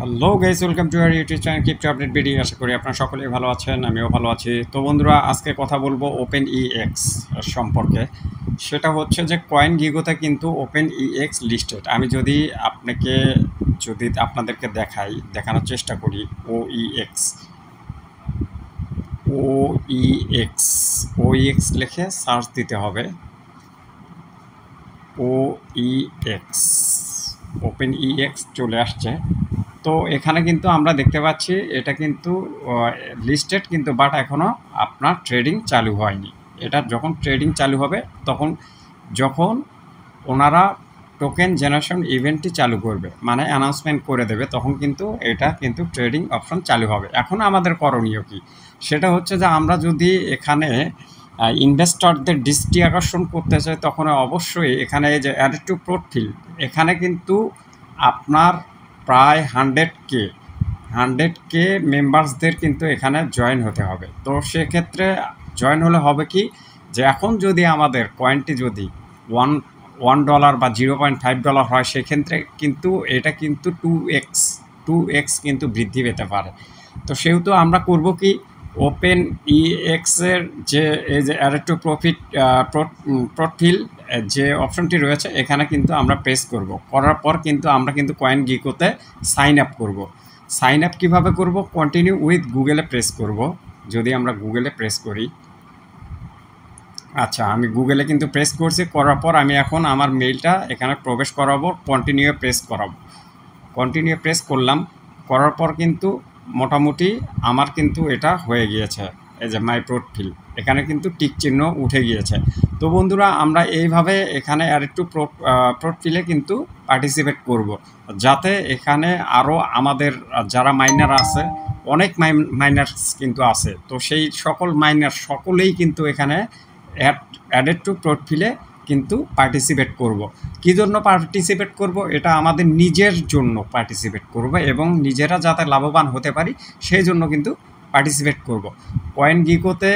Hello guys, welcome to our YouTube channel crypto update video. আশা করি আপনারা সকলেই ভালো আছেন, আমিও ভালো আছি। তো বন্ধুরা, আজকে কথা বলবো ওপেন ইএক্স সম্পর্কে। সেটা হচ্ছে যে কয়েন গিগোতে কিন্তু ওপেন ইএক্স লিস্টেড। আমি যদি আপনাদেরকে দেখানোর চেষ্টা করি, ওইএক্স ওইএক্স ওইএক্স লিখে সার্চ দিতে হবে। ওইএক্স ওপেন ইএক্স চলে আসছে। তো এখানে কিন্তু আমরা দেখতে পাচ্ছি এটা কিন্তু লিস্টেড, কিন্তু বাট এখনও আপনার ট্রেডিং চালু হয়নি। এটা যখন ট্রেডিং চালু হবে যখন ওনারা টোকেন জেনারেশন ইভেন্টটি চালু করবে, মানে অ্যানাউন্সমেন্ট করে দেবে, তখন কিন্তু এটা কিন্তু ট্রেডিং অপশন চালু হবে। এখন আমাদের করণীয় কি? সেটা হচ্ছে যে আমরা যদি এখানে ইনভেস্টরদের দৃষ্টি আকর্ষণ করতে চাই, তখন অবশ্যই এখানে যে অ্যাড টু প্রোফাইল, এখানে কিন্তু আপনার প্রায় 100K মেম্বার্সদের কিন্তু এখানে জয়েন হতে হবে। তো সেক্ষেত্রে জয়েন হলে হবে কি, যে এখন যদি আমাদের কয়েনটি যদি $1 বা $0.5 হয়, সেক্ষেত্রে কিন্তু এটা কিন্তু 2x কিন্তু বৃদ্ধি পেতে পারে। তো সেহেতু আমরা করব কি, ওপেন ইএক্সের যে এই যে অ্যাড টু প্রোফাইল যে অপশনটি রয়েছে, এখানে কিন্তু আমরা প্রেস করার পর কিন্তু আমরা কিন্তু কয়েন গিকোতে সাইন আপ করব। সাইন আপ কীভাবে করব? কন্টিনিউ উইথ গুগলে প্রেস করব। যদি আমরা গুগলে প্রেস করি, আচ্ছা, আমি গুগলে কিন্তু প্রেস করছি। করার পর আমি এখন আমার মেইলটা এখানে প্রবেশ করাবো, কন্টিনিউ প্রেস করলাম। করার পর কিন্তু মোটামুটি আমার কিন্তু এটা হয়ে গিয়েছে। এই যে মাই প্রোফাইল, এখানে কিন্তু টিক চিহ্ন উঠে গিয়েছে। তো বন্ধুরা, আমরা এইভাবে এখানে আর একটু প্রোফাইলে কিন্তু পার্টিসিপেট করব, যাতে এখানে আরও আমাদের যারা মাইনার আছে, অনেক মাইনার্স কিন্তু আছে। তো সেই সকল মাইনার সকলেই কিন্তু এখানে অ্যাডেড টু প্রোফাইলে কিন্তু পার্টিসিপেট করব। কী জন্য পার্টিসিপেট করব? এটা আমাদের নিজের জন্য পার্টিসিপেট করব, এবং নিজেরা যাতে লাভবান হতে পারি সেই জন্য কিন্তু পার্টিসিপেট করব। কয়েন গিকোতে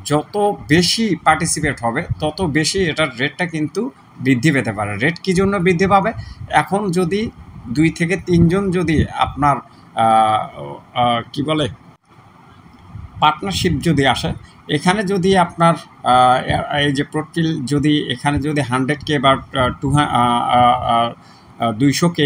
যত বেশি পার্টিসিপেট হবে, তত বেশি এটার রেটটা কিন্তু বৃদ্ধি পেতে পারে। রেট কী জন্য বৃদ্ধি পাবে? এখন যদি 2 থেকে 3 জন যদি আপনার কি বলে পার্টনারশিপ যদি আসে, এখানে যদি আপনার এই যে প্রোফাইল যদি এখানে যদি 100K বা 200K,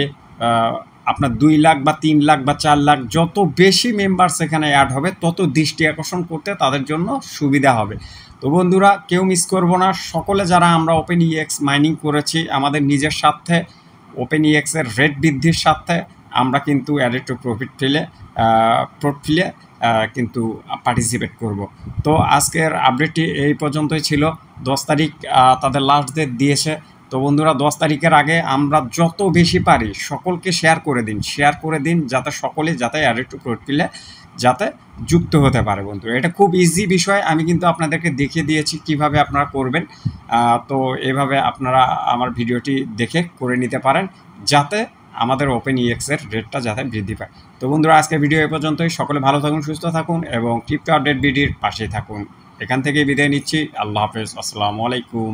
আপনার 2 লাখ বা 3 লাখ বা 4 লাখ, যত বেশি মেম্বার্স এখানে অ্যাড হবে, তত দৃষ্টি আকর্ষণ করতে তাদের জন্য সুবিধা হবে। তো বন্ধুরা, কেউ মিস করবো না। সকলে যারা আমরা ওপেন ইএক্স মাইনিং করেছি, আমাদের নিজের স্বার্থে, ওপেন ইএক্সের রেট বৃদ্ধির স্বার্থে আমরা কিন্তু অ্যাডেড টু প্রোফাইলে কিন্তু পার্টিসিপেট করব। তো আজকের আপডেটটি এই পর্যন্তই ছিল। 10 তারিখ তাদের লাস্ট ডেট দিয়েছে। তো বন্ধুরা, 10 তারিখের আগে আমরা যত বেশি পারি সকলকে শেয়ার করে দিন, যাতে সকলে যাতে অ্যাডেড টু প্রোফাইলে যাতে যুক্ত হতে পারে। বন্ধুরা, এটা খুব ইজি বিষয়, আমি কিন্তু আপনাদেরকে দেখিয়ে দিয়েছি কিভাবে আপনারা করবেন। তো এইভাবে আপনারা আমার ভিডিওটি দেখে করে নিতে পারেন, যাতে আমাদের ওপেন ইএক্সের রেটটা যাতে বৃদ্ধি পায়। তো বন্ধুরা, আজকের ভিডিও এ পর্যন্তই। সকলে ভালো থাকুন, সুস্থ থাকুন, এবং ক্রিপ্টো আপডেট ভিডিওর পাশেই থাকুন। এখান থেকেই বিদায় নিচ্ছি। আল্লাহ হাফেজ, আসসালামু আলাইকুম।